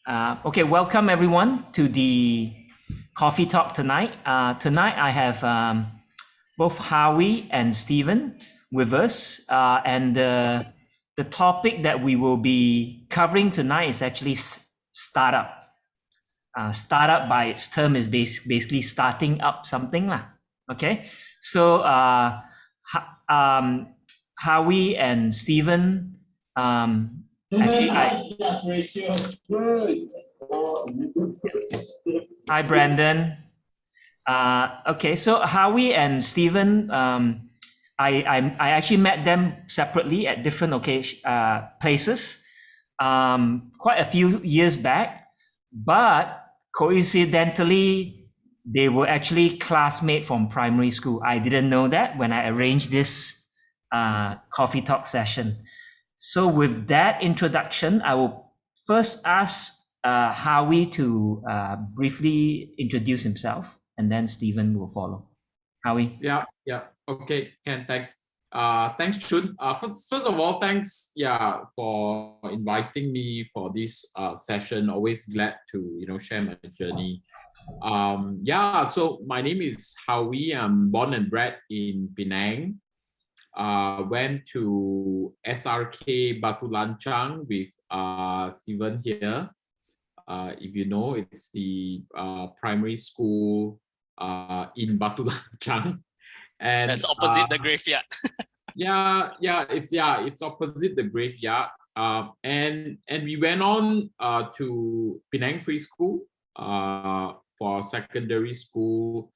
Okay, welcome everyone to the coffee talk tonight. Tonight I have both Howie and Stephen with us, and the topic that we will be covering tonight is actually startup. Startup by its term is basically starting up something lah. Okay, so Howie and Stephen, actually hi Brandon. Okay, so Howie and Stephen, I actually met them separately at different places, quite a few years back, but coincidentally, they were actually classmates from primary school. I didn't know that when I arranged this coffee talk session. So with that introduction, I will first ask Howie to briefly introduce himself, and then Stephen will follow. Howie? Yeah. Okay, Ken, thanks. Thanks, Choon. First of all, thanks, for inviting me for this session. Always glad to share my journey. So my name is Howie. I'm born and bred in Penang. Went to SRK Batu Lancang with Stephen here. If you know, it's the primary school in Batu Lancang. And that's opposite the graveyard. It's opposite the graveyard. And we went on to Penang Free School for secondary school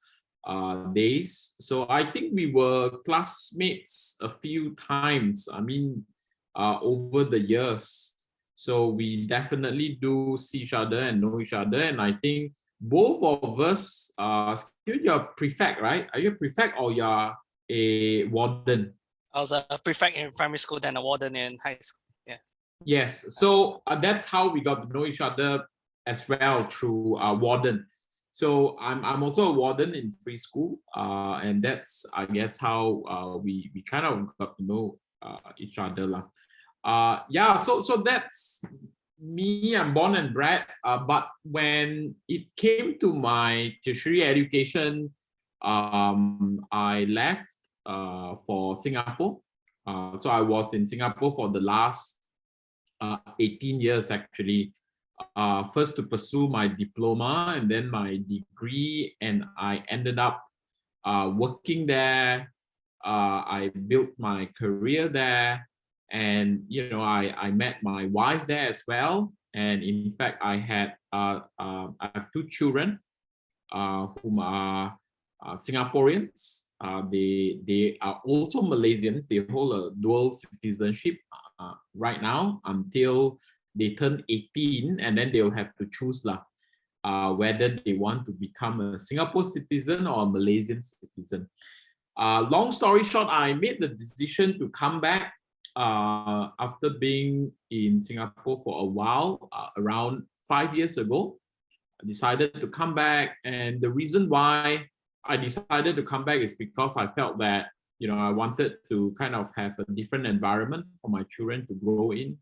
days. So I think we were classmates a few times. I mean, over the years. So we definitely do see each other and know each other. And I think both of us still you're prefect, right? Are you a prefect or you're a warden? I was a prefect in primary school, then a warden in high school. Yeah. Yes. So that's how we got to know each other as well, through warden. So I'm also a warden in free school, and that's, I guess, how we kind of got to know each other lah. So that's me. I'm born and bred, but when it came to my tertiary education, I left for Singapore. So I was in Singapore for the last 18 years actually. First to pursue my diploma and then my degree, and I ended up working there. I built my career there, and I met my wife there as well. And in fact, I have two children whom are Singaporeans. They are also Malaysians. They hold a dual citizenship right now until they turn 18, and then they'll have to choose whether they want to become a Singapore citizen or a Malaysian citizen. Long story short, I made the decision to come back after being in Singapore for a while, around 5 years ago. I decided to come back, and the reason why I decided to come back is because I felt that I wanted to kind of have a different environment for my children to grow in.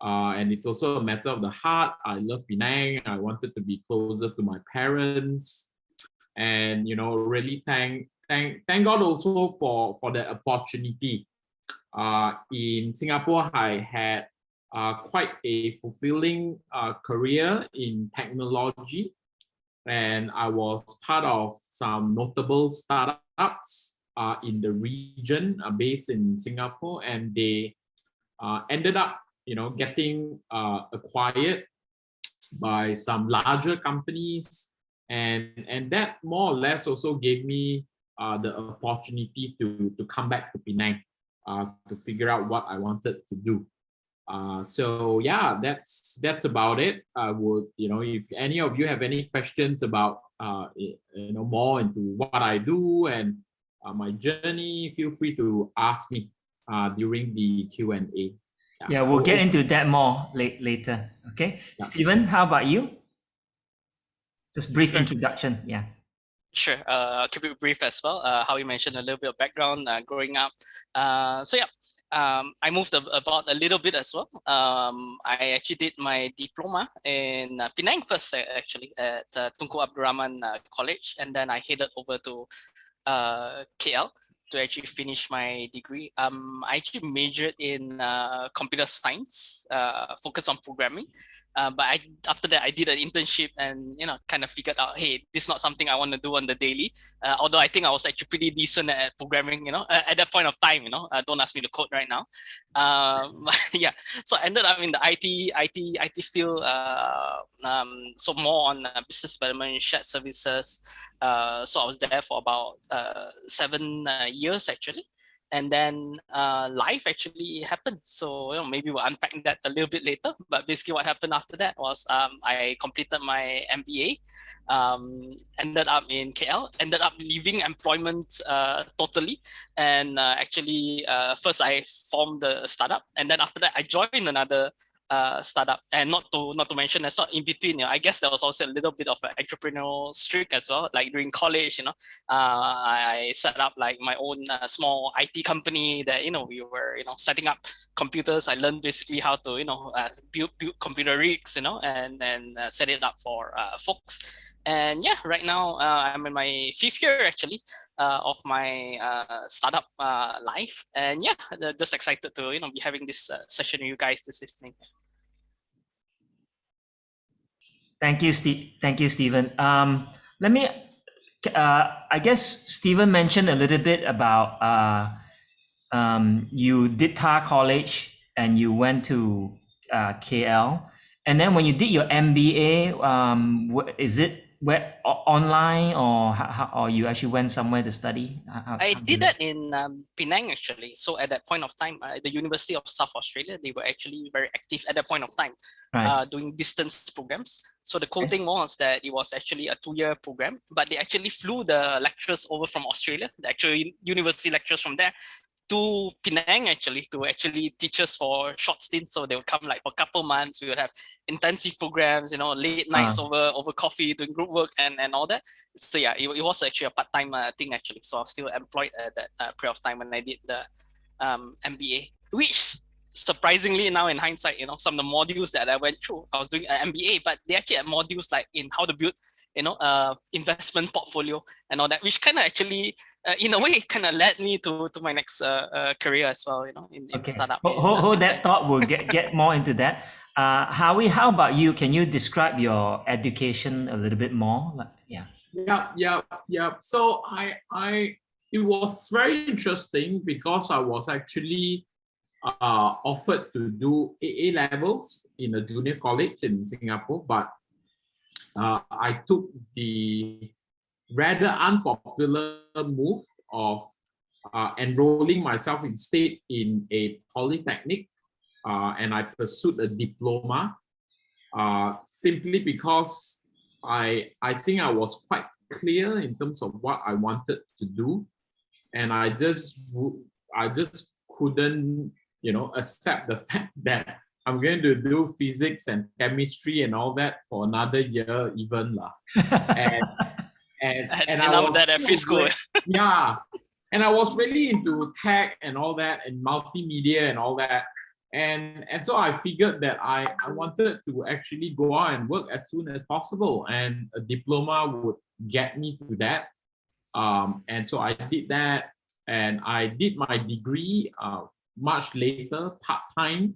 And it's also a matter of the heart. I love Penang. I wanted to be closer to my parents, and really thank God also for the opportunity. In Singapore, I had quite a fulfilling career in technology, and I was part of some notable startups in the region based in Singapore, and they ended up getting acquired by some larger companies, and that more or less also gave me the opportunity to come back to Penang to figure out what I wanted to do. So yeah, that's about it. I would, if any of you have any questions about more into what I do and my journey, feel free to ask me during the Q&A. Yeah, we'll get into that more later. Okay, yeah. Stephen, how about you? Just brief introduction. Yeah. Sure. Keep it brief as well. How you mentioned a little bit of background growing up. I moved about a little bit as well. I actually did my diploma in Penang first, actually, at Tunku Abdul Rahman College, and then I headed over to KL to actually finish my degree. I actually majored in computer science, focused on programming. But after that, I did an internship and kind of figured out, hey, this is not something I want to do on the daily. Although I think I was actually pretty decent at programming, at that point of time. Don't ask me to code right now. Yeah, so I ended up in the IT field. So more on business development, shared services. So I was there for about 7 years actually. And then life actually happened. So maybe we'll unpack that a little bit later. But basically what happened after that was I completed my MBA, ended up in KL, ended up leaving employment totally. And actually first I formed a startup. And then after that I joined another startup, and not to mention as well, in between, I guess there was also a little bit of an entrepreneurial streak as well. Like during college, I set up like my own small IT company that we were setting up computers. I learned basically how to build computer rigs, and set it up for folks. And yeah, right now I'm in my 5th year actually of my startup life, and yeah, just excited to be having this session with you guys this evening. Thank you, Stephen. Let me. I guess Stephen mentioned a little bit about you did TAR College and you went to KL, and then when you did your MBA, is it online or you actually went somewhere to study? I did that in Penang actually. So at that point of time, the University of South Australia, they were actually very active at that point of time, Right. doing distance programs. So the cool thing was that it was actually a 2-year program, but they actually flew the lecturers over from Australia, the actual university lecturers from there, to Penang actually to actually teach us for short stints. So they would come like for a couple months. We would have intensive programs, late nights over coffee, doing group work and all that. So yeah, it was actually a part-time thing actually. So I was still employed at that period of time when I did the MBA, which surprisingly now in hindsight, some of the modules that I went through, I was doing an MBA, but they actually had modules like in how to build investment portfolio and all that, which kind of actually in a way kind of led me to my next career as well, in startup. Hold that thought. We'll get more into that. Howie, how about you? Can you describe your education a little bit more? Yeah. So it was very interesting because I was actually offered to do A levels in a junior college in Singapore, but I took the rather unpopular move of enrolling myself instead in a polytechnic, and I pursued a diploma simply because I think I was quite clear in terms of what I wanted to do, and I just couldn't accept the fact that I'm going to do physics and chemistry and all that for another year even lah. And I love was that at free school. Yeah, and I was really into tech and all that and multimedia and all that, and so I figured that I wanted to actually go out and work as soon as possible, and a diploma would get me to that. And so I did that, and I did my degree much later, part-time.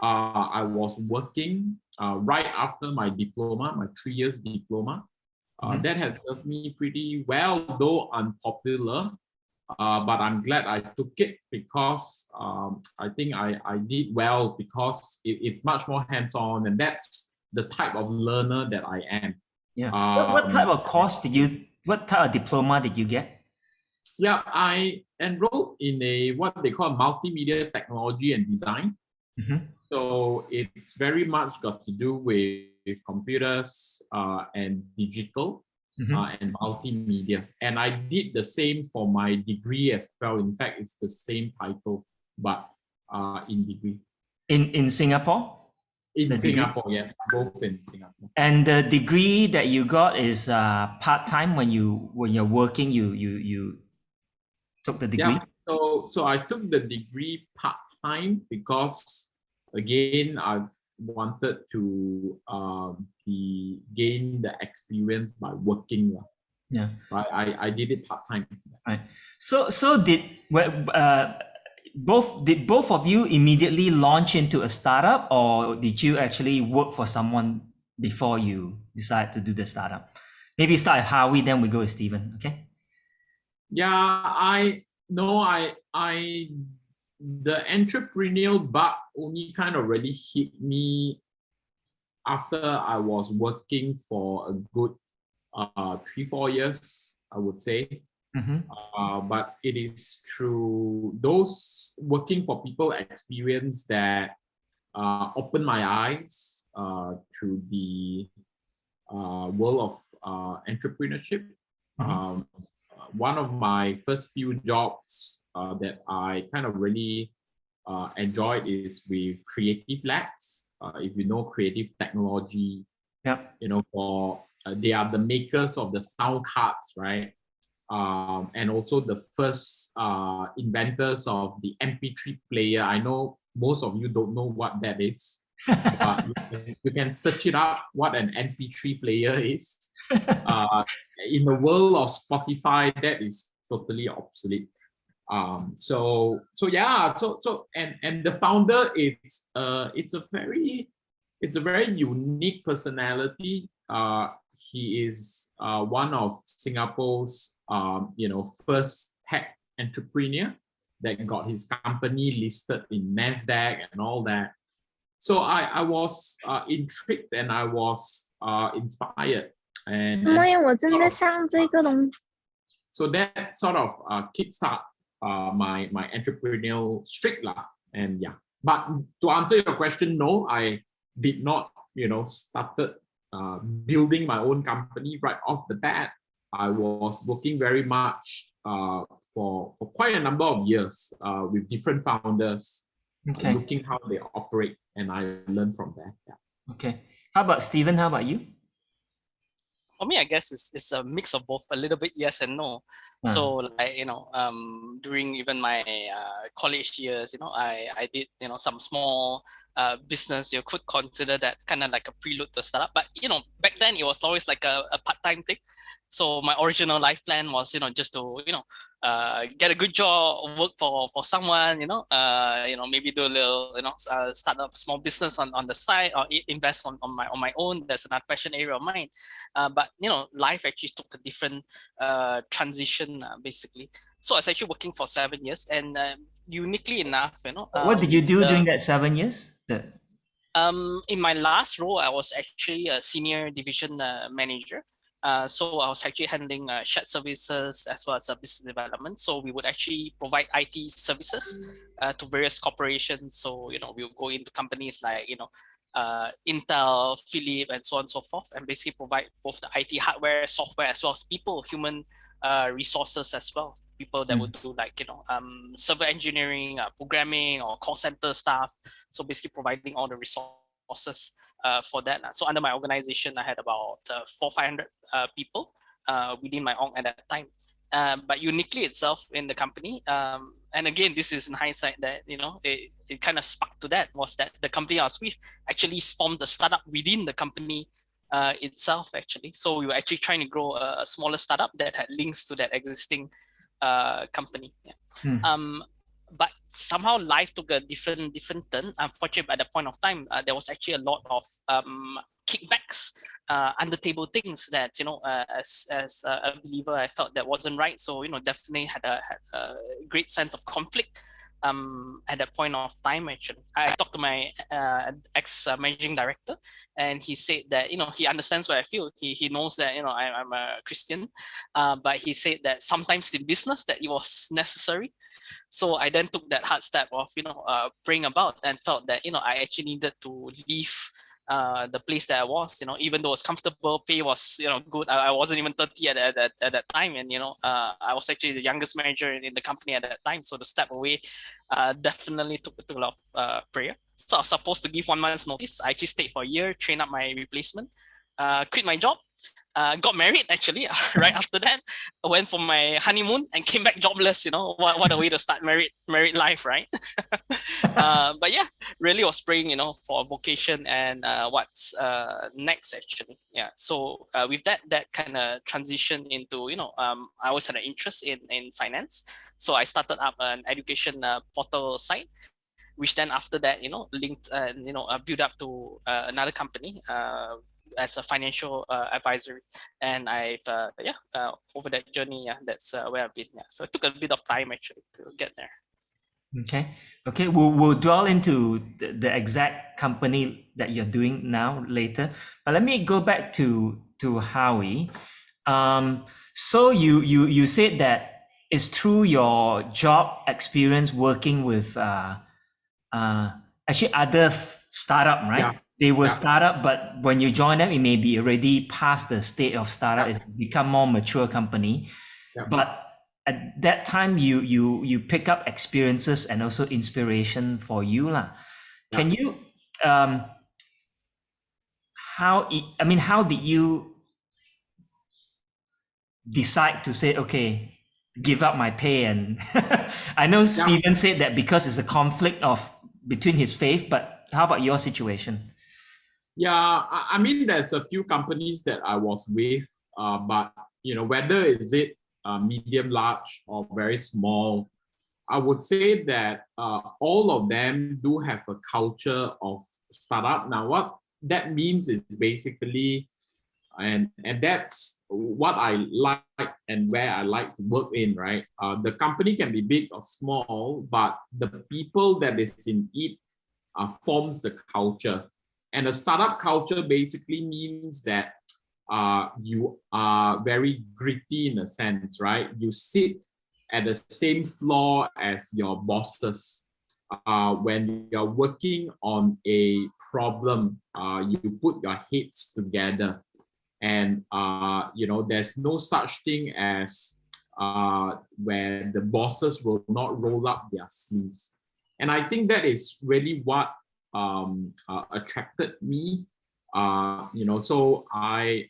I was working right after my diploma, my 3 years diploma. That has served me pretty well, though unpopular. But I'm glad I took it because I think I did well because it's much more hands-on, and that's the type of learner that I am. Yeah. What type of course what type of diploma did you get? Yeah, I enrolled in what they call multimedia technology and design. So it's very much got to do with computers and digital and multimedia. And I did the same for my degree as well. In fact, it's the same title, but in degree. In Singapore? In The degree? Singapore, yes, both in Singapore. And the degree that you got is part-time when you're working, you took the degree? Yeah, so I took the degree part-time because again I've wanted to gain the experience by working. Yeah. Right. I did it part-time. Right. So did both of you immediately launch into a startup, or did you actually work for someone before you decide to do the startup? Maybe start with Howie, then we go with Stephen. Okay. Yeah, I the entrepreneurial bug only kind of really hit me after I was working for a good 3-4 years, I would say. Mm-hmm. But it is through those working for people experience that opened my eyes to the world of entrepreneurship. Mm-hmm. One of my first few jobs that I kind of really enjoyed is with creative labs. If you know creative technology, Yeah. for they are the makers of the sound cards, right? And also the first inventors of the MP3 player. I know most of you don't know what that is, but you can search it up what an MP3 player is. In the world of Spotify, that is totally obsolete. So and the founder, it's a very unique personality. He is one of Singapore's first tech entrepreneur that got his company listed in Nasdaq and all that. So I was intrigued and I was inspired and 妈呀，我正在上这个东西。 so that sort of kickstart my entrepreneurial streak lah. And yeah, but to answer your question, no, I did not started building my own company right off the bat. I was working very much for quite a number of years with different founders, Okay. looking how they operate, and I learned from that. Yeah. Okay. How about Stephen? How about you? For me, I guess it's a mix of both, a little bit yes and no. So like, during even my college years, I did, some small business. You could consider that kind of like a prelude to startup. But, back then it was always like a part-time thing. So my original life plan was, just to, get a good job, work for someone, maybe do a little, start up a small business on the side, or invest on my own. That's another passion area of mine. But life actually took a different transition basically. So I was actually working for 7 years, and uniquely enough, What did you do during that 7 years? In my last role, I was actually a senior division manager. So I was actually handling shared services as well as business development. So we would actually provide IT services to various corporations. So we would go into companies like Intel, Philips, and so on and so forth, and basically provide both the IT hardware, software, as well as people, human resources as well. People that would do like server engineering, programming, or call center staff. So basically providing all the resources for that. So under my organization, I had about 400-500 people within my org at that time. But uniquely itself in the company, and again, this is in hindsight that it kind of sparked to that, was that the company I was with actually formed a startup within the company itself actually. So we were actually trying to grow a smaller startup that had links to that existing company. Yeah. But somehow life took a different turn. Unfortunately, at that point of time, there was actually a lot of kickbacks, under table things that as a believer, I felt that wasn't right. So definitely had a great sense of conflict at that point of time. Actually, I talked to my ex managing director, and he said that he understands what I feel. He knows that I'm a Christian, but he said that sometimes in business that it was necessary. So I then took that hard step of praying about, and felt that I actually needed to leave the place that I was, even though it was comfortable, pay was good. I wasn't even 30 at that time, and I was actually the youngest manager in the company at that time. So the step away definitely took a lot of prayer. So I was supposed to give 1 month's notice. I actually stayed for a year, trained up my replacement, quit my job, got married actually right after that. I went for my honeymoon and came back jobless. What a way to start married life, right? But yeah, really was praying, for a vocation and what's next actually. Yeah. So with that kind of transition into, I always had an interest in finance. So I started up an education portal site, which then after that, linked and, built up to another company as a financial advisor. And I've, over that journey, that's where I've been. Yeah. So it took a bit of time actually to get there. Okay. We'll dwell into the exact company that you're doing now later. But let me go back to Howie. So you said that it's through your job experience working with actually other startup, right? Yeah. They were Yeah. startup, but when you join them, it may be already past the state of startup. Yeah. It's become more mature company. Yeah. But at that time, you pick up experiences and also inspiration for you, lah. Can you how did you decide to say, okay, give up my pay? And I know Stephen said that because it's a conflict between his faith, but how about your situation? Yeah, I mean, there's a few companies that I was with, but whether is it medium, large, or very small, I would say that all of them do have a culture of startup. Now, what that means is basically, and that's what I like and where I like to work in, right? The company can be big or small, but the people that is in it forms the culture. And a startup culture basically means that you are very gritty in a sense, right? You sit at the same floor as your bosses. When you're working on a problem, you put your heads together. And, there's no such thing as where the bosses will not roll up their sleeves. And I think that is really what attracted me. So I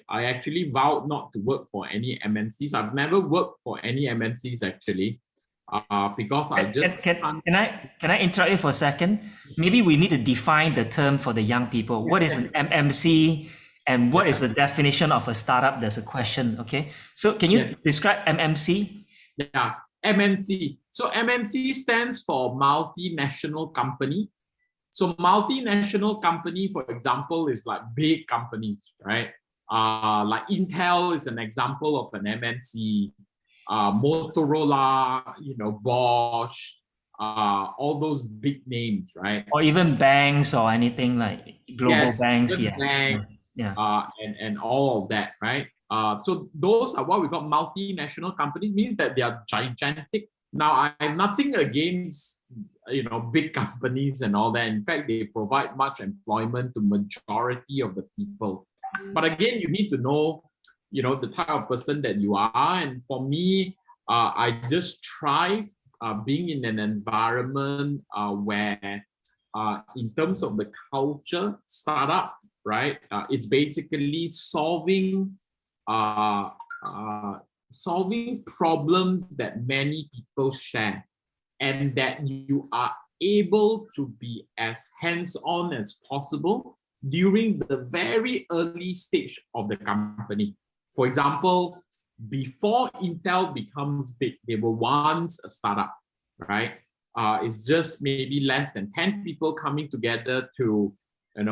actually vowed not to work for any MNCs. I've never worked for any MNCs actually, because I just can I interrupt you for a second? Maybe we need to define the term for the young people. What is an MMC and what is the definition of a startup? There's a question. Okay, so can you describe MMC? Yeah, MNC. So MNC stands for multinational company. So multinational company, for example, is like big companies, right? Like Intel is an example of an MNC. Motorola, Bosch, all those big names, right? Or even banks or anything like global banks, banks, yeah. And all of that, right? So those are what we call multinational companies, means that they are gigantic. Now, I have nothing against big companies and all that. In fact, they provide much employment to majority of the people. But again, you need to know, the type of person that you are. And for me, I just thrive being in an environment where, in terms of the culture, startup, right? It's basically solving problems that many people share, and that you are able to be as hands-on as possible during the very early stage of the company. For example, before Intel becomes big, they were once a startup, right? It's just maybe less than 10 people coming together to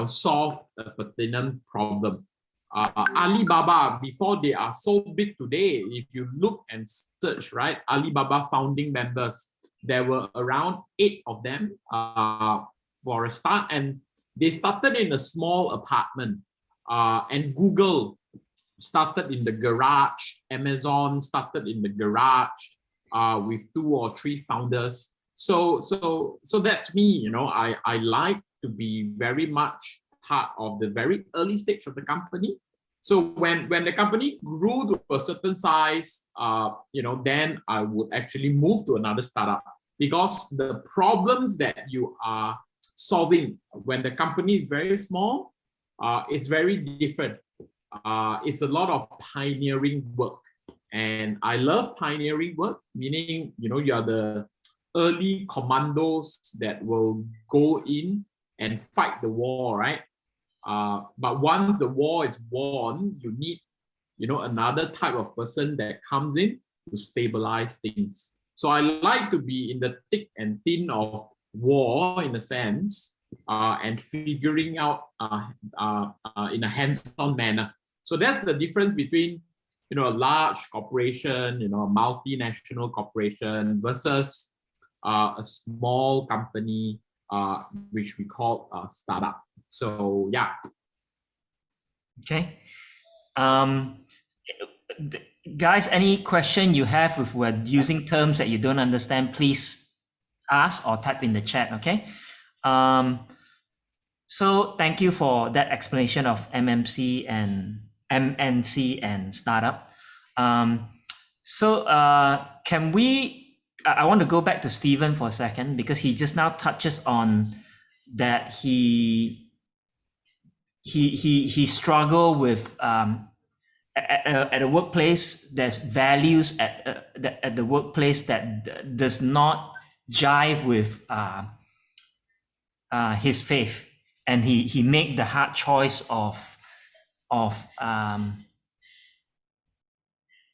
solve a pertinent problem. Alibaba, before they are so big today, if you look and search, right, Alibaba founding members, there were around 8 of them for a start, and they started in a small apartment. And Google started in the garage. Amazon started in the garage with 2 or 3 founders. So that's me. I like to be very much part of the very early stage of the company. So when the company grew to a certain size, then I would actually move to another startup, because the problems that you are solving. When the company is very small, it's very different. It's a lot of pioneering work. And I love pioneering work, meaning, you are the early commandos that will go in and fight the war, right? But once the war is won, you need, another type of person that comes in to stabilize things. So I like to be in the thick and thin of war, in a sense, and figuring out in a hands-on manner. So that's the difference between, a large corporation, a multinational corporation versus a small company, which we call a startup. So yeah. Okay. Guys, any question you have if we're using terms that you don't understand, please ask or type in the chat, okay? So thank you for that explanation of MMC and MNC and startup. Can we, I want to go back to Stephen for a second, because he just now touches on that he struggled with at a workplace. There's values at the workplace that does not jive with his faith, and he made the hard choice of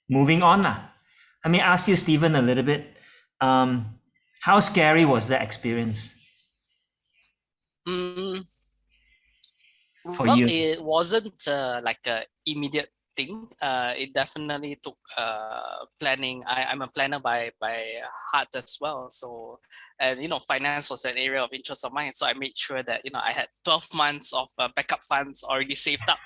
moving on. Let me ask you, Stephen, a little bit. How scary was that experience for you? It wasn't like an immediate thing. It definitely took planning. I'm a planner by heart as well. So, and finance was an area of interest of mine. So I made sure that I had 12 months of backup funds already saved up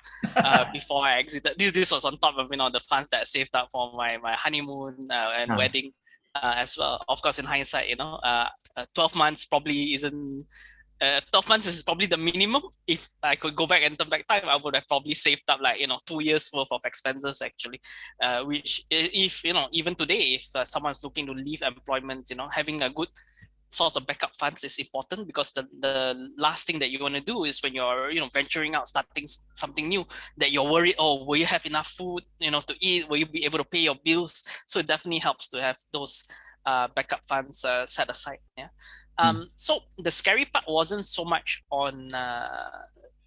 before I exited. This was on top of the funds that I saved up for my honeymoon and wedding as well. Of course, in hindsight, 12 months probably isn't. 12 months is probably the minimum. If I could go back and turn back time, I would have probably saved up 2 years worth of expenses actually. Which if even today, if someone's looking to leave employment, having a good source of backup funds is important, because the last thing that you want to do is when you're venturing out, starting something new, that you're worried, oh, will you have enough food to eat, will you be able to pay your bills? So it definitely helps to have those backup funds set aside. So the scary part wasn't so much on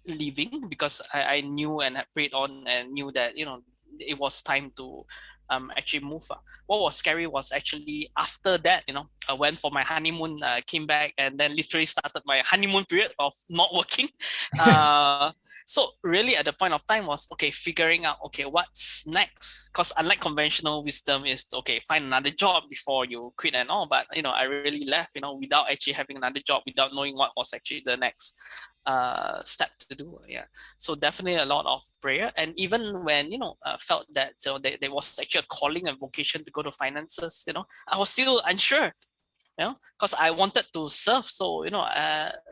leaving, because I knew and had prayed on and knew that it was time to actually move. What was scary was actually after that, I went for my honeymoon, came back, and then literally started my honeymoon period of not working. So really at the point of time was, okay, figuring out, okay, what's next? Because unlike conventional wisdom is, okay, find another job before you quit and all. But, I really left, without actually having another job, without knowing what was actually the next step to do. So definitely a lot of prayer. And even when felt that there was actually a calling and vocation to go to finances, I was still unsure, because I wanted to serve. So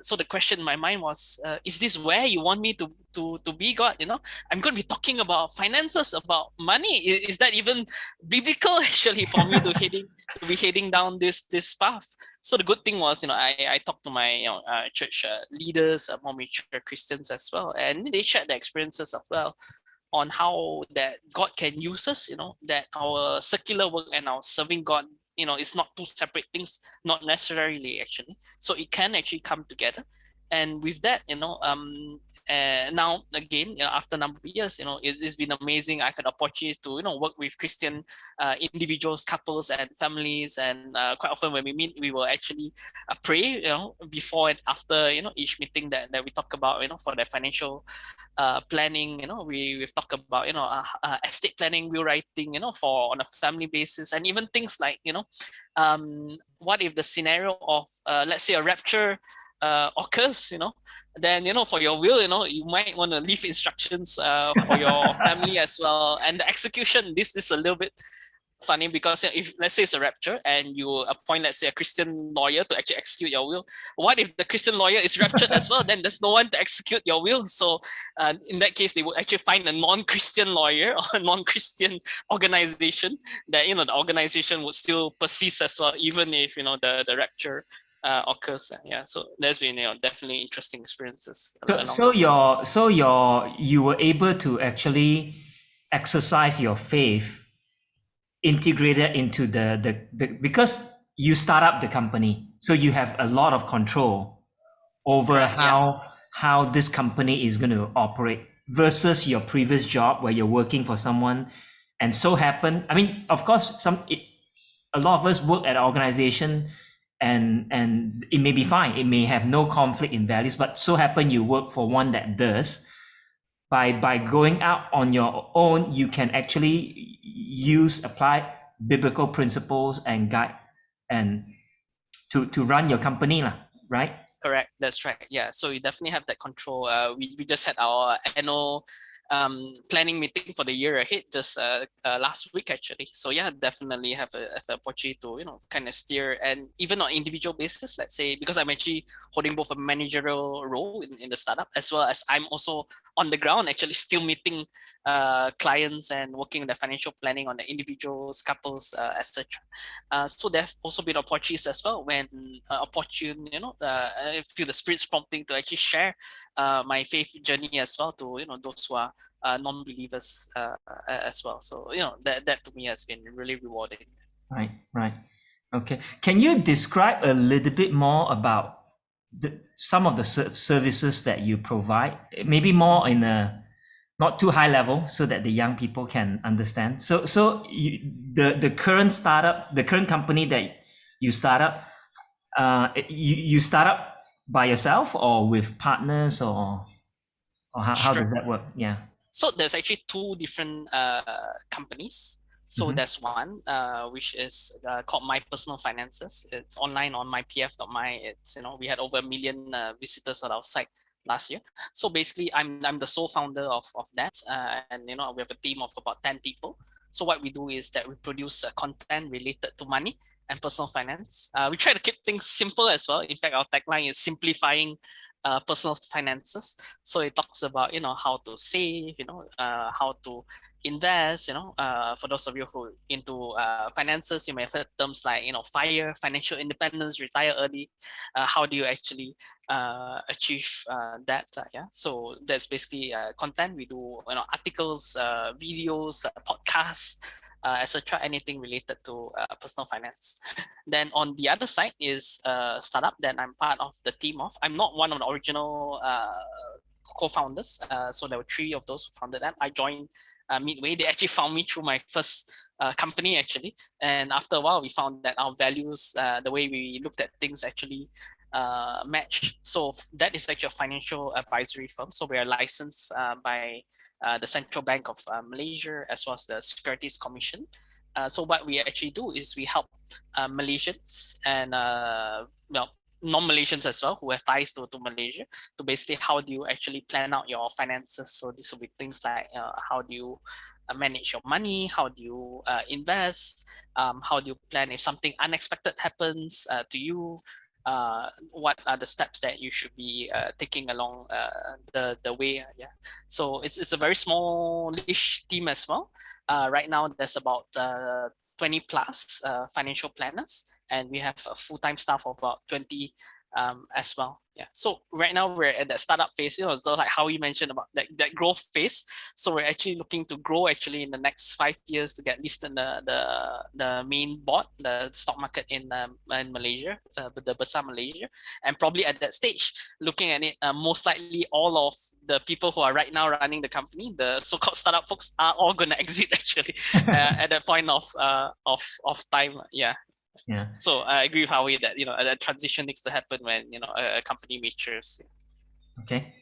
so the question in my mind was, is this where you want me to be, God? I'm going to be talking about finances, about money. Is that even biblical actually for me to be heading down this path? So the good thing was, I talked to my church leaders, more mature Christians as well, and they shared their experiences as well on how that God can use us, that our secular work and our serving God, it's not two separate things, not necessarily actually. So it can actually come together. And with that, now again, after a number of years, it's been amazing. I've had opportunities to, work with Christian individuals, couples, and families. And quite often when we meet, we will actually pray, before and after, each meeting that we talk about, for their financial planning. We've talked about, estate planning, will writing, for on a family basis, and even things like, what if the scenario of, let's say, a rapture occurs, then for your will, you might want to leave instructions for your family as well. And the execution, this is a little bit funny, because if let's say it's a rapture and you appoint, let's say, a Christian lawyer to actually execute your will, what if the Christian lawyer is raptured as well? Then there's no one to execute your will. So in that case, they would actually find a non-Christian lawyer or a non-Christian organization that the organization would still persist as well, even if the rapture occurs. Yeah, so there's been definitely interesting experiences. You were able to actually exercise your faith integrated into the because you start up the company, so you have a lot of control over Correct, yeah. how this company is going to operate versus your previous job where you're working for someone. And so happen, I mean, of course, a lot of us work at an organization and it may be fine. It may have no conflict in values, but so happen you work for one that does. By going out on your own, you can actually apply biblical principles and guide and to run your company, right? Correct. That's right. Yeah. So you definitely have that control. We just had our annual planning meeting for the year ahead just last week actually. So yeah, definitely have an opportunity to kind of steer, and even on individual basis. Let's say because I'm actually holding both a managerial role in the startup as well as I'm also on the ground actually still meeting clients and working on the financial planning on the individuals, couples, etc. So there have also been opportunities as well when opportune, I feel the spirit's prompting to actually share my faith journey as well to those who are non-believers as well. So that to me has been really rewarding. Right. Okay. Can you describe a little bit more about some of the services that you provide? Maybe more in a not too high level, so that the young people can understand. The current startup, the current company that you start up, you start up by yourself or with partners, or how Sure. does that work? Yeah. So there's actually two different companies. So there's one which is called My Personal Finances. It's online on mypf.my. It's we had over 1 million visitors on our site last year. So basically, I'm the sole founder of that, and we have a team of about 10 people. So what we do is that we produce content related to money and personal finance. We try to keep things simple as well. In fact, our tagline is simplifying personal finances. So it talks about how to save, how to invest. For those of you who into finances, you may have heard terms like FIRE, financial independence, retire early. How do you actually achieve that? Yeah. So that's basically content. We do articles, videos, podcasts, etc. Anything related to personal finance. Then on the other side is a startup that I'm part of the team of. I'm not one of the original co-founders. So there were 3 of those who founded that. I joined midway. They actually found me through my first company actually. And after a while, we found that our values, the way we looked at things actually match. So that is actually a financial advisory firm. So we are licensed by the Central Bank of Malaysia as well as the Securities Commission. So what we actually do is we help Malaysians and non-Malaysians as well who have ties to Malaysia to basically how do you actually plan out your finances. So this will be things like how do you manage your money, how do you invest, how do you plan if something unexpected happens to you, what are the steps that you should be taking along the way. Yeah. So it's a very small-ish team as well. Right now there's about 20 plus financial planners, and we have a full-time staff of about 20 as well. Yeah. So right now we're at that startup phase, so like how you mentioned about that growth phase. So we're actually looking to grow actually in the next 5 years to get listed in the main board, the stock market in Malaysia, the Bursa Malaysia, and probably at that stage, looking at it, most likely all of the people who are right now running the company, the so-called startup folks, are all going to exit actually at that point of time. Yeah. Yeah. So I agree with Howie that a transition needs to happen when a company matures. Okay.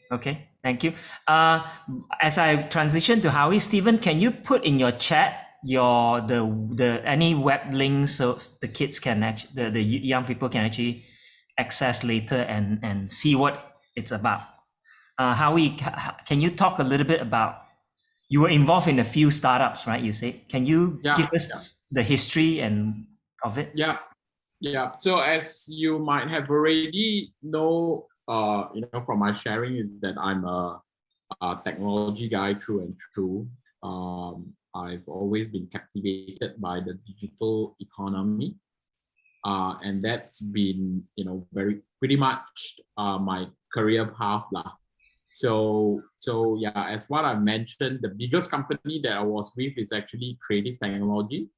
Thank you. As I transition to Howie, Stephen, can you put in your chat the any web links so the kids can actually the young people can actually access later and see what it's about? Howie, can you talk a little bit about? You were involved in a few startups, right? You say. Can you give us the history and of it? Yeah. So as you might have already know, from my sharing, is that I'm a technology guy through and through. I've always been captivated by the digital economy. and that's been, pretty much my career path lah. So yeah, as what I mentioned, the biggest company that I was with is actually Creative Technology,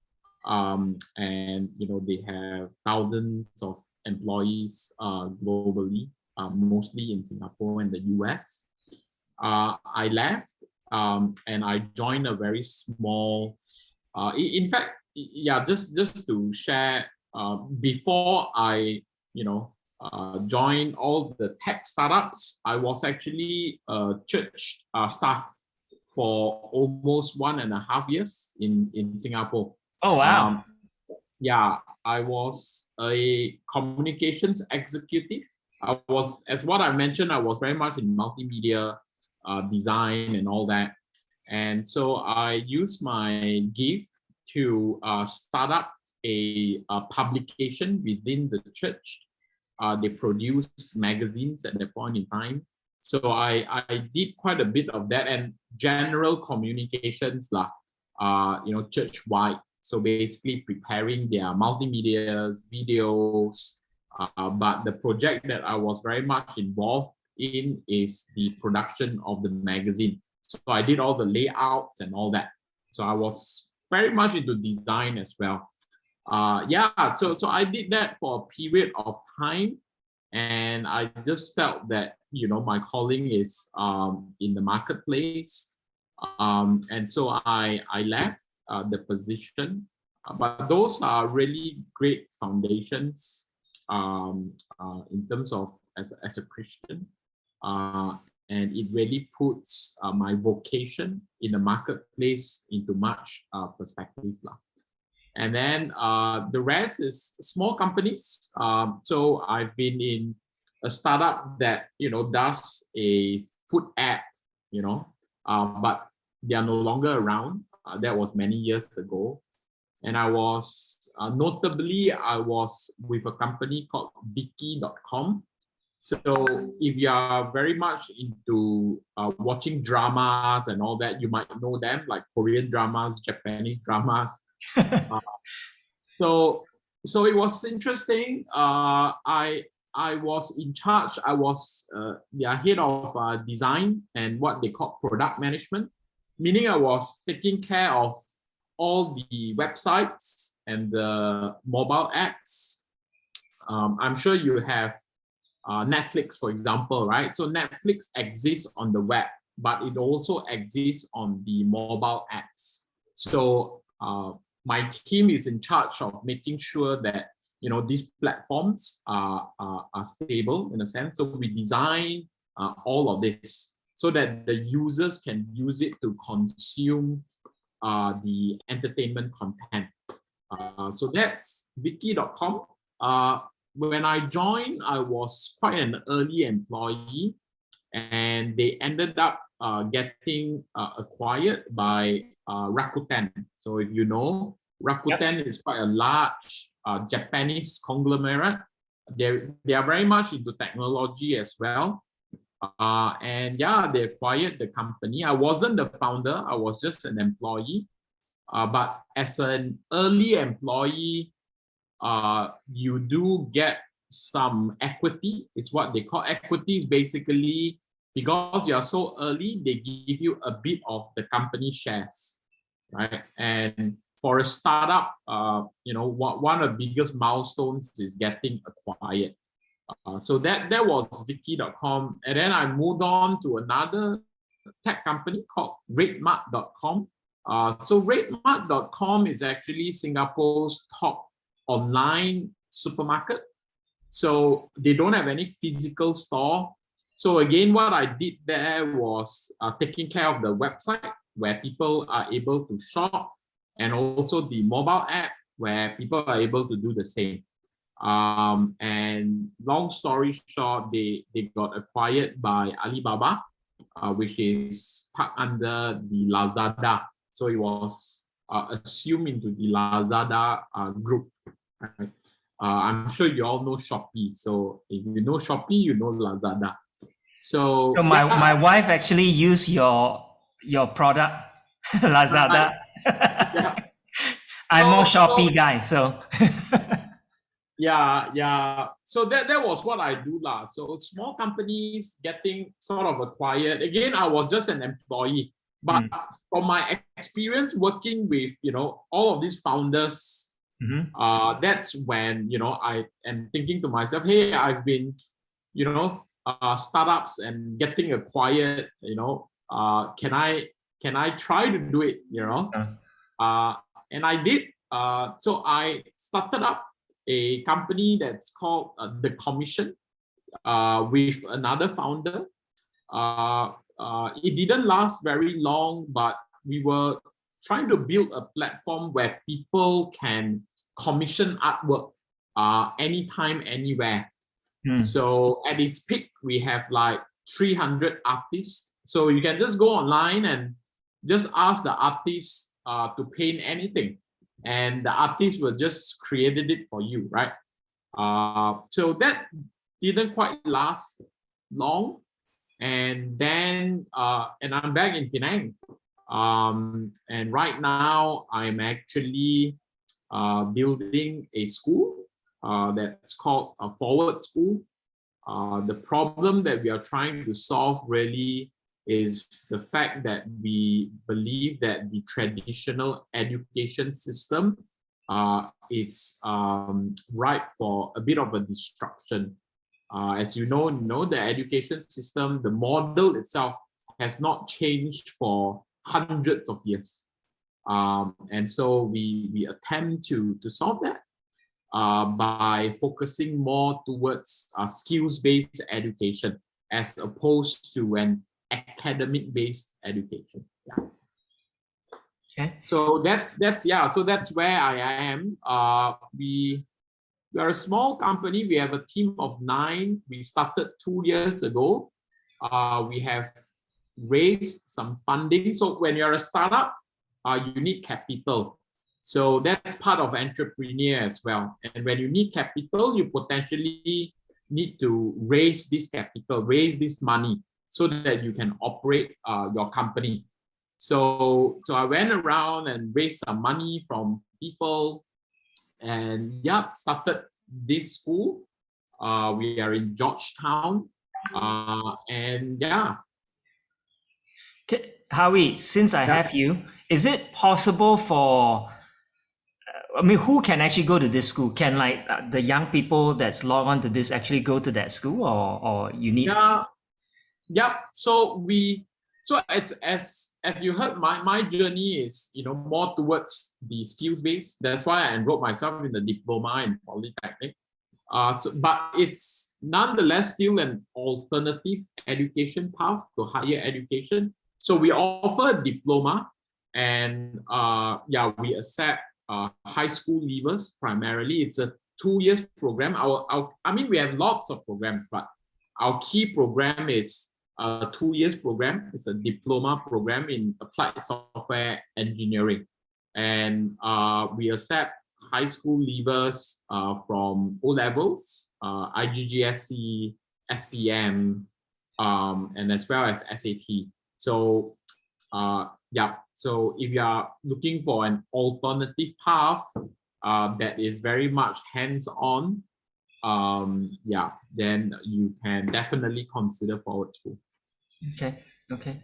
and they have thousands of employees globally, mostly in Singapore and the US. I left and I joined a very small. In fact, yeah, just to share, before I joined all the tech startups, I was actually a church staff for almost 1.5 years in Singapore. Oh, wow. Yeah, I was a communications executive. I was, as what I mentioned, I was very much in multimedia design and all that. And so I used my gift to start up a publication within the church. They produce magazines at that point in time. So I did quite a bit of that and general communications, church-wide. So basically preparing their multimedia videos. But the project that I was very much involved in is the production of the magazine. So I did all the layouts and all that. So I was very much into design as well. So I did that for a period of time, and I just felt that my calling is in the marketplace, and so I left the position. But those are really great foundations in terms of as a Christian, and it really puts my vocation in the marketplace into much perspective. And then the rest is small companies. So I've been in a startup that does a food app, but they are no longer around. That was many years ago. And I was notably with a company called Viki.com. So if you are very much into watching dramas and all that, you might know them, like Korean dramas, Japanese dramas. So it was interesting. I was in charge. I was head of design and what they call product management, meaning I was taking care of all the websites and the mobile apps. I'm sure you have Netflix, for example, right? So Netflix exists on the web, but it also exists on the mobile apps. So my team is in charge of making sure that these platforms are stable in a sense. So we design all of this so that the users can use it to consume the entertainment content. So that's Viki.com. When I joined, I was quite an early employee, and they ended up getting acquired by Rakuten. So if you know, Rakuten is quite a large Japanese conglomerate. They are very much into technology as well. And yeah, they acquired the company. I wasn't the founder, I was just an employee. But as an early employee, you do get some equity. It's what they call equity. Is basically because you are so early, they give you a bit of the company shares, right? And for a startup, one of the biggest milestones is getting acquired. So that was Viki.com, and then I moved on to another tech company called Ratemap.com. So Ratemap.com is actually Singapore's top online supermarket. So they don't have any physical store. So again, what I did there was taking care of the website where people are able to shop, and also the mobile app where people are able to do the same. And long story short, they got acquired by Alibaba, which is part under the Lazada. So it was assumed into the Lazada group. Right? I'm sure you all know Shopee. So if you know Shopee, you know Lazada. So my wife actually used your product, Lazada. Yeah. I'm more Shopee guy, so. yeah. So that was what I do lah. So small companies getting sort of acquired. Again, I was just an employee, but from my experience working with all of these founders, that's when I am thinking to myself, hey, I've been startups and getting acquired. Can I try to do it? And I did. So I started up a company that's called The Commission with another founder. It didn't last very long, but we were trying to build a platform where people can commission artwork anytime, anywhere. So at its peak, we have like 300 artists. So you can just go online and just ask the artist to paint anything, and the artist will just created it for you, right? So that didn't quite last long, and then and I'm back in Penang, and right now I'm actually building a school that's called a Forward School. The problem that we are trying to solve really is the fact that we believe that the traditional education system it's ripe for a bit of a disruption. As you know, the education system, the model itself has not changed for hundreds of years. And so we attempt to solve that by focusing more towards skills-based education as opposed to an academic-based education. Yeah. Okay. So that's where I am. We are a small company. We have a team of 9. We started 2 years ago. We have raised some funding. So when you're a startup, you need capital. So that's part of entrepreneur as well. And when you need capital, you potentially need to raise this capital, raise this money so that you can operate your company. So I went around and raised some money from people and started this school. We are in Georgetown. And Howie, since I have you, is it possible for who can actually go to this school? Can the young people that's log on to this actually go to that school, or you need? So as you heard, my journey is more towards the skills based. That's why I enrolled myself in the diploma in Polytechnic. But it's nonetheless still an alternative education path to higher education. So we offer a diploma, and we accept high school leavers primarily. It's a 2 years program. We have lots of programs, but our key program is a 2 years program. It's a diploma program in applied software engineering, and we accept high school leavers from O levels, IGGSC, SPM, and as well as SAT. So so if you are looking for an alternative path that is very much hands-on, then you can definitely consider Forward School. Okay,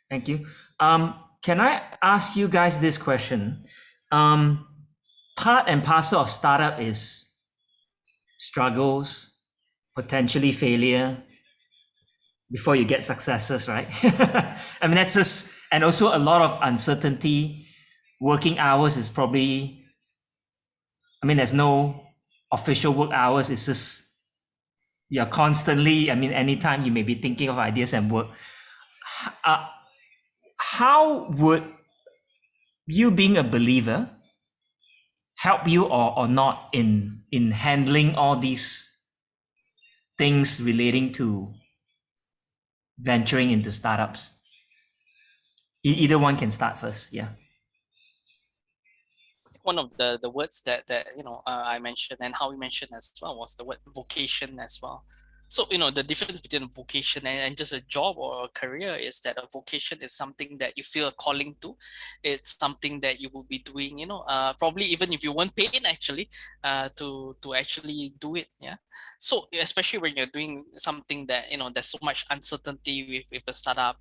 thank you. Can I ask you guys this question? Part and parcel of startup is struggles, potentially failure, before you get successes, right? That's just, and also a lot of uncertainty. Working hours is probably, there's no official work hours. It's just, you're constantly, anytime you may be thinking of ideas and work. How would you, being a believer, help you or not in handling all these things relating to venturing into startups? Either one can start first. Yeah. One of the words that I mentioned and how we mentioned as well was the word vocation as well. So, the difference between a vocation and just a job or a career is that a vocation is something that you feel a calling to. It's something that you will be doing, probably even if you weren't paid actually, to actually do it. Yeah. So especially when you're doing something that, there's so much uncertainty with a startup,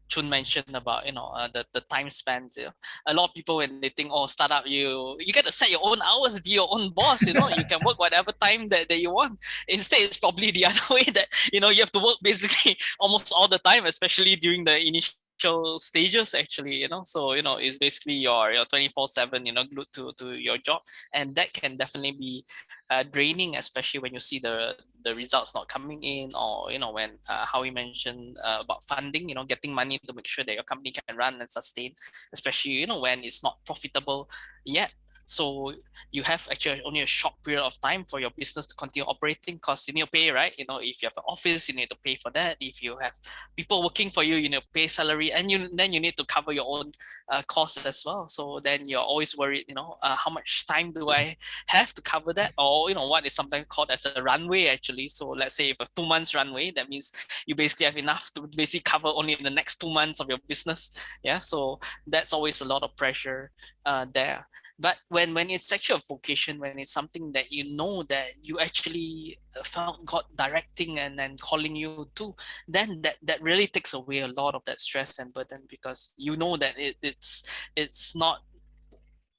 Choon mentioned about, the time spans, a lot of people when they think, oh, startup, you get to set your own hours, be your own boss, you can work whatever time that you want. Instead, it's probably the other way that you have to work basically almost all the time, especially during the initial stages actually, so it's basically your 24/7 glued to your job, and that can definitely be draining, especially when you see the results not coming in, or when Howie mentioned about funding, getting money to make sure that your company can run and sustain, especially when it's not profitable yet. So you have actually only a short period of time for your business to continue operating, because you need to pay, right? If you have an office, you need to pay for that. If you have people working for you, you need to pay salary, and then you need to cover your own costs as well. So then you're always worried, how much time do I have to cover that? Or what is sometimes called as a runway actually. So let's say if a 2 months runway, that means you basically have enough to basically cover only the next 2 months of your business. Yeah, so that's always a lot of pressure there. But when it's actually a vocation, when it's something that that you actually felt God directing and then calling you to, then that really takes away a lot of that stress and burden, because that it's not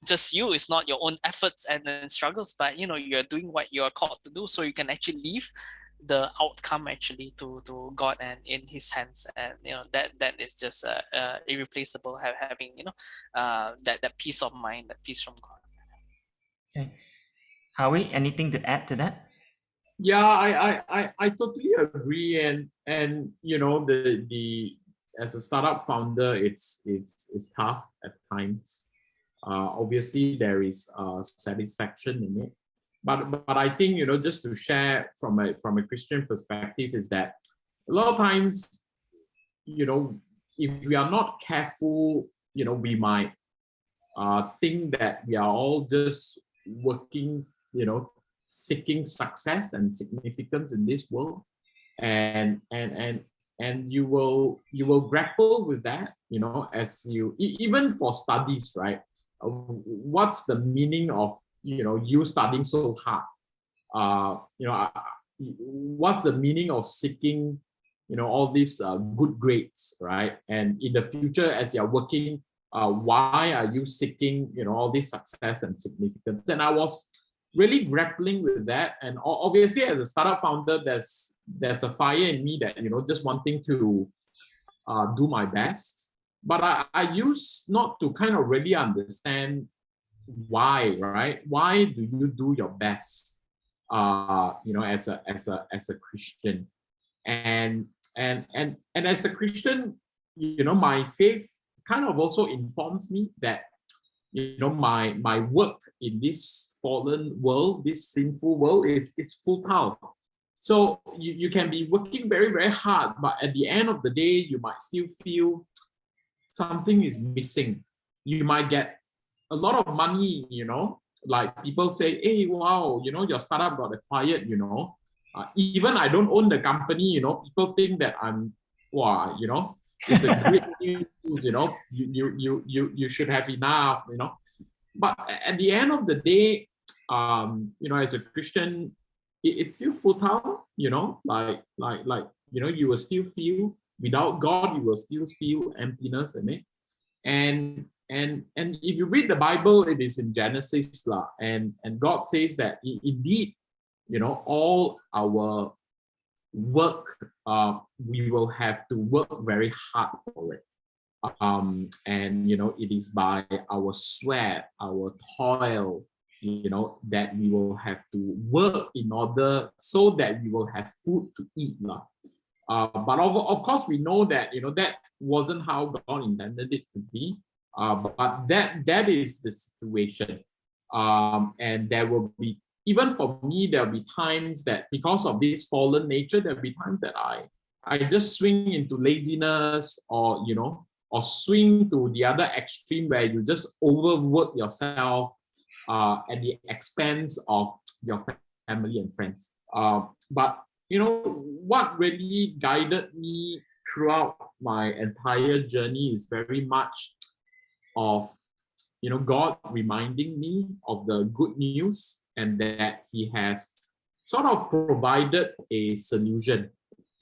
just you, it's not your own efforts and then struggles, but you're doing what you're called to do, so you can actually leave the outcome actually to God and in His hands, and that is just irreplaceable, having that peace of mind, that peace from God. Okay. Howie, anything to add to that? Yeah, I totally agree, and the as a startup founder, it's tough at times. Obviously, there is satisfaction in it, but I think just to share from a Christian perspective is that a lot of times, if we are not careful, we might think that we are all just working, seeking success and significance in this world, and you will grapple with that, as you even for studies, right? What's the meaning of you studying so hard? What's the meaning of seeking all these good grades, right? And in the future, as you're working, why are you seeking all this success and significance? And I was really grappling with that, and obviously as a startup founder, there's a fire in me that just wanting to do my best, but I used not to kind of really understand why, right? Why do you do your best as a Christian? And as a Christian, my faith kind of also informs me that my work in this fallen world, this sinful world, is futile. So you can be working very, very hard, but at the end of the day, you might still feel something is missing. You might get a lot of money, like people say, hey, wow, your startup got acquired, even I don't own the company, people think that I'm, wow, it's a great news, you should have enough, But at the end of the day, as a Christian, it's still futile, you will still feel without God, you will still feel emptiness in it. And if you read the Bible, it is in Genesis, and God says that indeed, all our work, we will have to work very hard for it. And it is by our sweat, our toil, that we will have to work in order so that we will have food to eat. But of course, we know that that wasn't how God intended it to be. But that is the situation. And there will be, even for me, there'll be times that because of this fallen nature, there'll be times that I just swing into laziness, or or swing to the other extreme where you just overwork yourself at the expense of your family and friends. But what really guided me throughout my entire journey is very much of, God reminding me of the good news and that He has sort of provided a solution,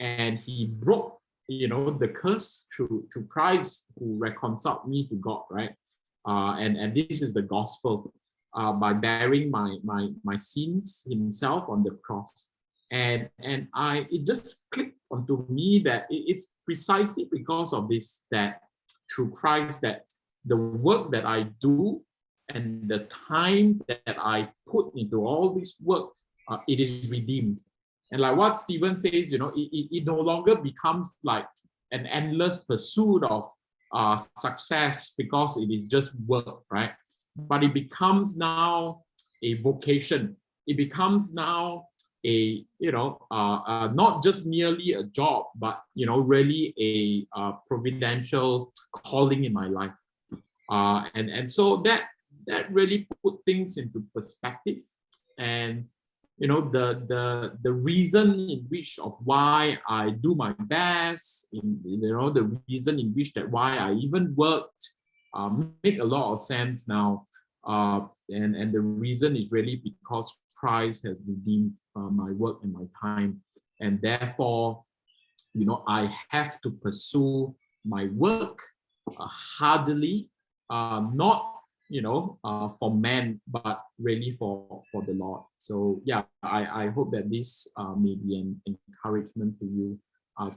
and He broke, the curse through Christ, who reconciled me to God, right? And this is the gospel, by bearing my sins Himself on the cross. And it just clicked onto me that it's precisely because of this, that through Christ, that the work that I do and the time that I put into all this work, it is redeemed. And like what Stephen says, it no longer becomes like an endless pursuit of success because it is just work, right? But it becomes now a vocation. It becomes now a, not just merely a job, but, really a providential calling in my life. And so that really put things into perspective. And the reason in which of why I do my best, the reason in which that why I even worked, make a lot of sense now. And the reason is really because Christ has redeemed my work and my time, and therefore, I have to pursue my work heartily, not for men, but really for the Lord. So yeah, I hope that this may be an encouragement to you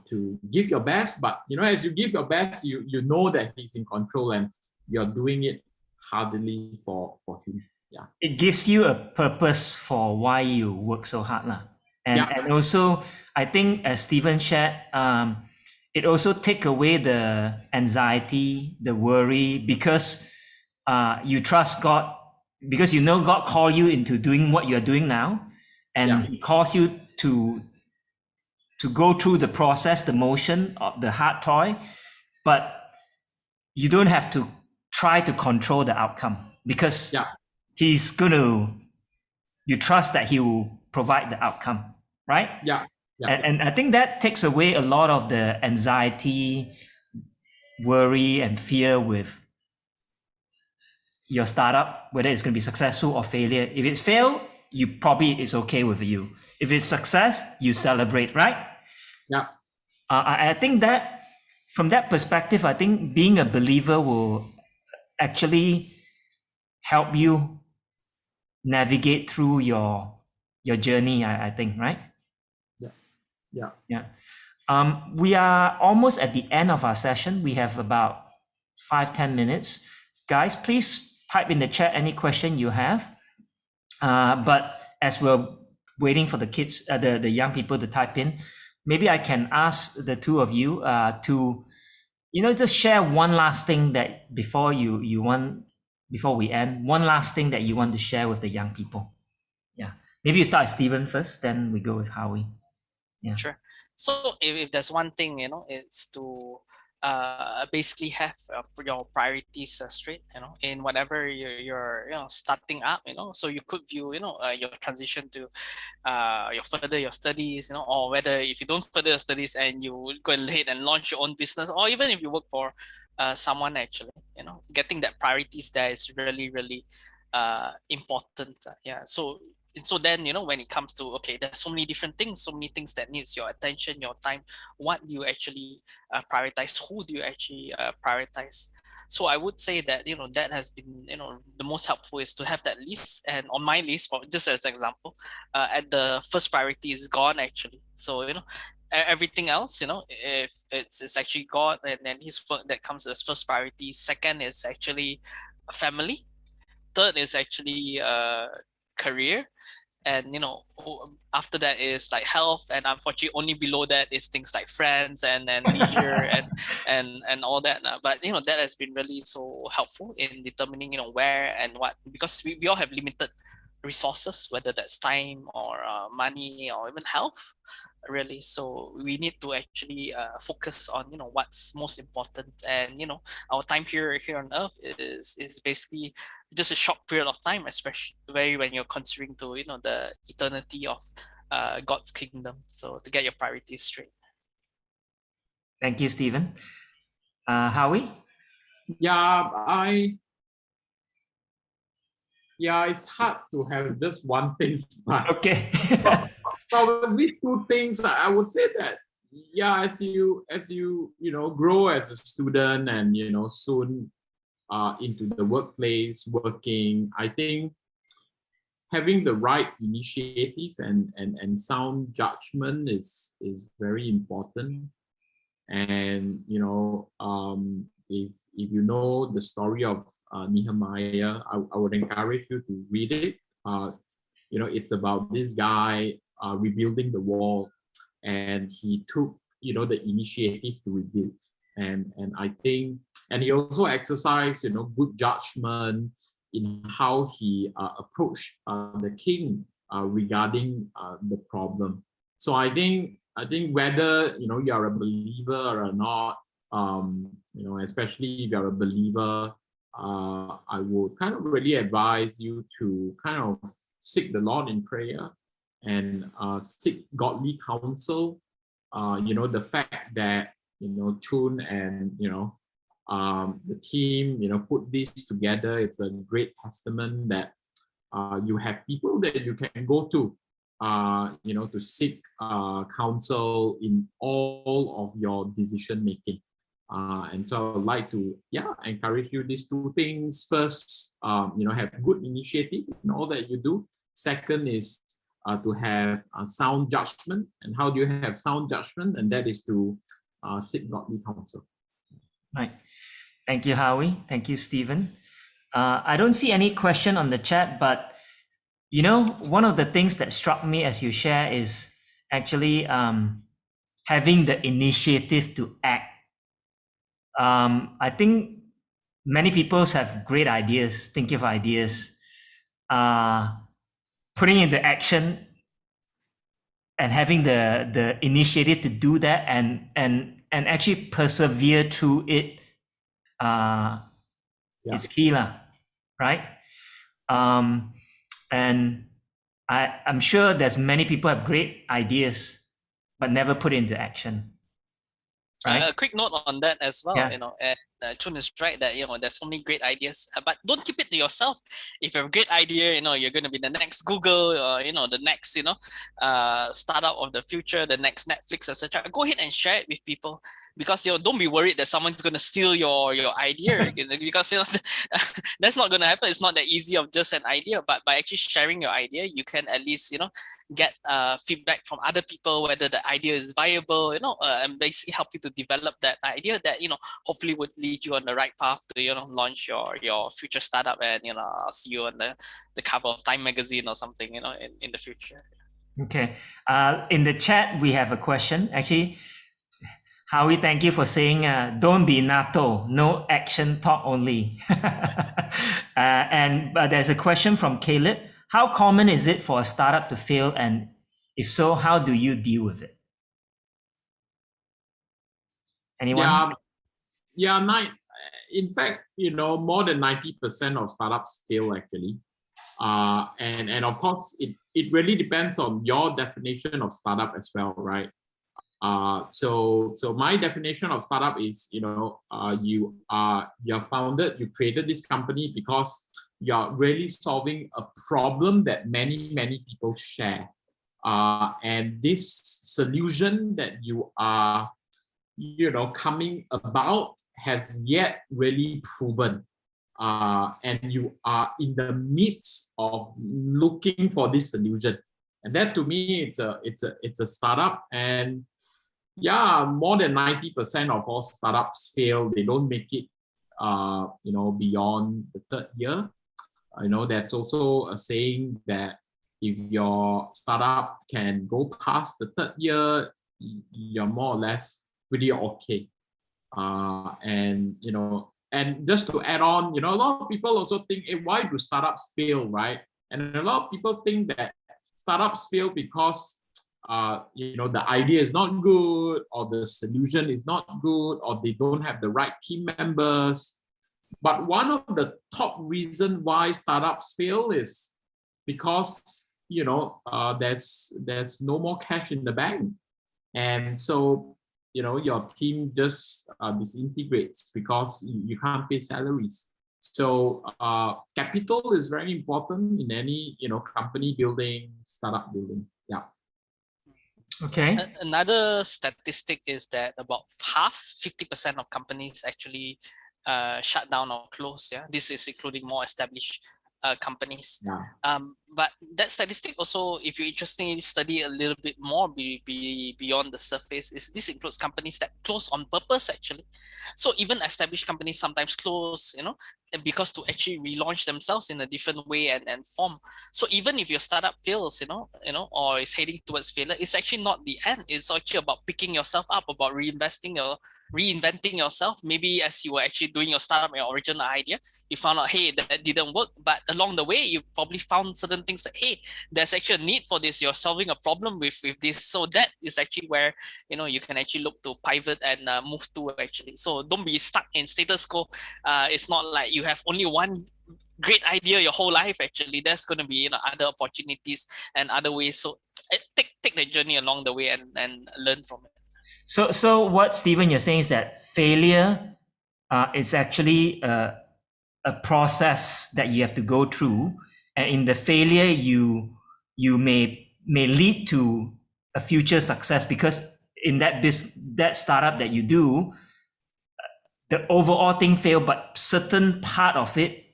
to give your best. But as you give your best, you know that He's in control and you're doing it heartily for Him. Yeah. It gives you a purpose for why you work so hard, lah. And also, I think as Stephen shared, it also take away the anxiety, the worry, because you trust God, because God called you into doing what you're doing now, and He calls you to go through the process, the motion of the hard toil, but you don't have to try to control the outcome, because He's you trust that He will provide the outcome, right? And I think that takes away a lot of the anxiety, worry, and fear with your startup, whether it's going to be successful or failure. If it's failed, it's okay with you. If it's success, you celebrate, right? I think that from that perspective, I think being a believer will actually help you navigate through your journey, I think, right? Yeah. We are almost at the end of our session. We have about 5-10 minutes. Guys, please type in the chat any question you have. But as we're waiting for the kids, the young people to type in, maybe I can ask the two of you to, just share one last thing that before we end, one last thing that you want to share with the young people. Yeah. Maybe you start with Stephen first, then we go with Howie. Yeah. Sure. So if there's one thing, it's to basically have your priorities straight, in whatever you're starting up, so you could view, your transition to further your studies, or whether if you don't further your studies and you go ahead and launch your own business, or even if you work for someone, actually, getting that priorities there is really, really important. So then, when it comes to, okay, there's so many different things, so many things that needs your attention, your time, what do you actually prioritize? Who do you actually prioritize? So I would say that, that has been, the most helpful is to have that list. And on my list, for just as an example, at the first priority is God, actually. So, everything else, if it's actually God and then His work, that comes as first priority. Second is actually family. Third is actually career. And after that is like health, and unfortunately only below that is things like friends and leisure and all that. But that has been really so helpful in determining where and what, because we all have limited resources, whether that's time or money or even health, really. So we need to actually focus on what's most important. And our time here on earth is basically just a short period of time, especially when you're considering to the eternity of God's kingdom. So to get your priorities straight. Thank you, Stephen. Howie? Yeah, it's hard to have just one thing, but Okay. probably two things. I would say that, yeah, as you grow as a student and soon into the workplace working, I think having the right initiative and sound judgment is very important. And if you know the story of Nehemiah, I would encourage you to read it. It's about this guy rebuilding the wall, and he took the initiative to rebuild. And I think, and he also exercised good judgment in how he approached the king regarding the problem. So I think whether you are a believer or not, especially if you're a believer, I would kind of really advise you to kind of seek the Lord in prayer and seek godly counsel. The fact that Choon and the team put this together, it's a great testament that you have people that you can go to to seek counsel in all of your decision making. And so I'd like to encourage you these two things. First, have good initiative in all that you do. Second is to have sound judgment. And how do you have sound judgment? And that is to seek godly counsel. Right. Thank you, Howie. Thank you, Stephen. I don't see any question on the chat, but one of the things that struck me as you share is actually having the initiative to act. I think many people have great ideas, thinking of ideas, putting into action and having the initiative to do that and actually persevere through it is key, right? And I'm sure there's many people have great ideas but never put it into action. Right? A quick note on that as well. Yeah. Choon is right that there's so many great ideas, but don't keep it to yourself. If you have a great idea, you're going to be the next Google, or the next startup of the future, the next Netflix, etc. Go ahead and share it with people, because don't be worried that someone's going to steal your idea, because that's not going to happen. It's not that easy of just an idea, but by actually sharing your idea, you can at least get feedback from other people whether the idea is viable, and basically help you to develop that idea that hopefully would lead you on the right path to launch your future startup. And I'll see you on the cover of Time magazine or something in the future. Okay. In the chat we have a question. Actually, Howie, thank you for saying don't be NATO, no action, talk only. But there's a question from Caleb. How common is it for a startup to fail, and if so, how do you deal with it? Anyone? In fact, more than 90% of startups fail actually. And of course, it really depends on your definition of startup as well, right? So my definition of startup is, you're founded, you created this company because you're really solving a problem that many people share. And this solution that you are, coming about has yet really proven. And you are in the midst of looking for this solution. And that to me, it's a startup. And more than 90% of all startups fail. They don't make it, beyond the third year. That's also a saying that if your startup can go past the third year, you're more or less pretty okay. And just to add on, a lot of people also think, hey, why do startups fail, right? And a lot of people think that startups fail because the idea is not good, or the solution is not good, or they don't have the right team members. But one of the top reasons why startups fail is because there's no more cash in the bank, and so your team just disintegrates because you can't pay salaries. So capital is very important in any company building, startup building. Yeah. Okay. Another statistic is that about 50% of companies actually shut down or close. Yeah, this is including more established companies. Yeah. But that statistic also, if you interestingly study a little bit more beyond the surface, is this includes companies that close on purpose actually. So even established companies sometimes close, because to actually relaunch themselves in a different way and form. So even if your startup fails, or is heading towards failure, it's actually not the end. It's actually about picking yourself up, about reinventing yourself. Maybe as you were actually doing your startup, your original idea, you found out, hey, that didn't work. But along the way, you probably found certain things that, hey, there's actually a need for this. You're solving a problem with this. So that is actually where, you can actually look to pivot and move to actually. So don't be stuck in status quo. It's not like you have only one great idea your whole life. Actually, there's going to be other opportunities and other ways. So take the journey along the way and learn from it. So what Stephen you're saying is that failure is actually a process that you have to go through, and in the failure you may lead to a future success, because in that startup that you do, the overall thing failed, but certain part of it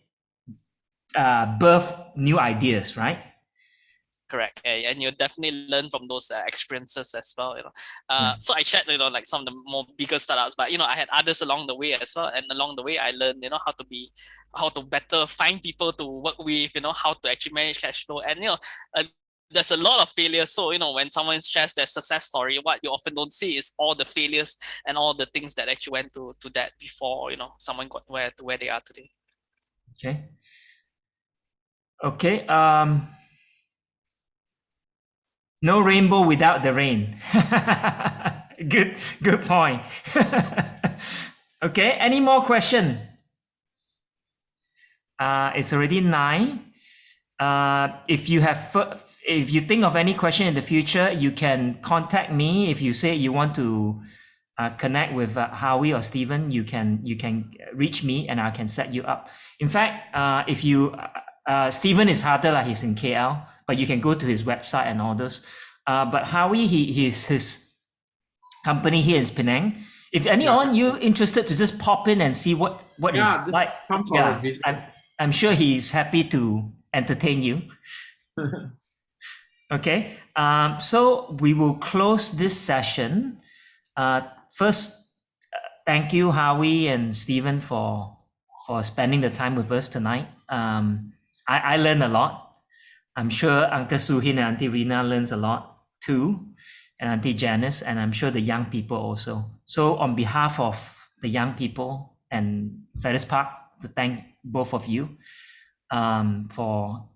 birth new ideas, right? Correct. Yeah, and you definitely learn from those experiences as well. So I shared, like some of the more bigger startups, but I had others along the way as well. And along the way, I learned, how to better find people to work with, how to actually manage cash flow, and there's a lot of failures. So when someone shares their success story, what you often don't see is all the failures and all the things that actually went to that before someone got where they are today. Okay. No rainbow without the rain. Good point. Okay, any more question? It's already 9. If you think of any question in the future, you can contact me. If you say you want to connect with Howie or Stephen, you can reach me and I can set you up. In fact, if you Stephen is harder, like he's in KL, but you can go to his website and all those. But Howie, his company here is Penang. If anyone you interested to just pop in and see what is like, I'm sure he's happy to entertain you. Okay, so we will close this session. First, thank you, Howie and Stephen, for spending the time with us tonight. I learned a lot. I'm sure Uncle Suhin and Auntie Rina learns a lot too, and Auntie Janice, and I'm sure the young people also. So on behalf of the young people and Fettes Park, to thank both of you for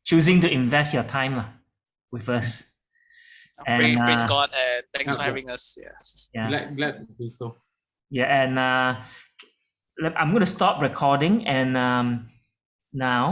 choosing to invest your time with us. And praise God, and thanks for having us. Yeah. Glad to do so. Yeah, and I'm going to stop recording, and now